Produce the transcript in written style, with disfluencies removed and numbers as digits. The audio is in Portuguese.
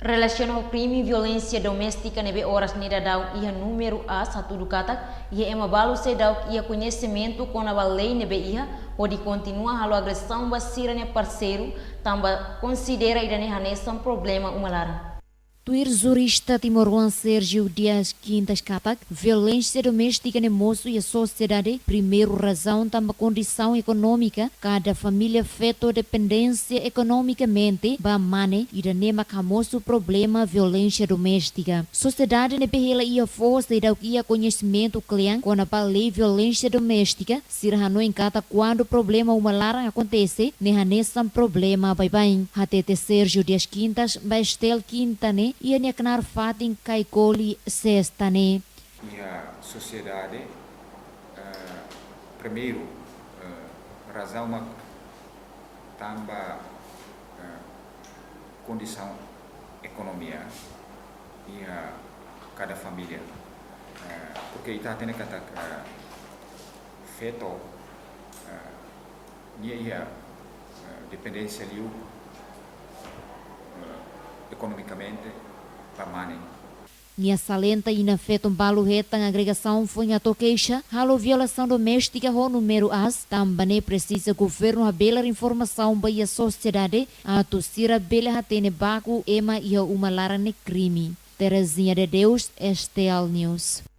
Relacionado ao crime e violência doméstica nebe horas nida dau ia número A satu dukatak ia ema balu se dau ia conhecimento com a lei nebe ia pode continua halo agressão basira ne parceiro tamba considera idane hanesan problema umalara. Tuir jurista timoruan Sérgio Dias Quintas Capac, violência doméstica no moço e a sociedade, primeiro razão também condição econômica, cada família feito dependência economicamente, bamane, e da nema camoço problema violência doméstica. Sociedade ne pehela ia força e da ia conhecimento clian com a lei violência doméstica, sirhano em cada quando problema uma lara acontece, ne hanesan problema bye-bye. Hatete Sérgio Dias Quintas, Bastel Quintane, ia neknar fatin kaikoli sestane. E a sociedade, primeiro, razão uma tamba condição economia e a cada família, porque está tendo que feito ia dependência liu economicamente permanente. Nia salenta e na feto balu retang agregação foi a toqueixa, halo violação doméstica ho número as, também precisa governo abelar informação para a sociedade, a tosira bela hatene baku ema ia uma lara ne crime. Terezinha de Deus, STL News.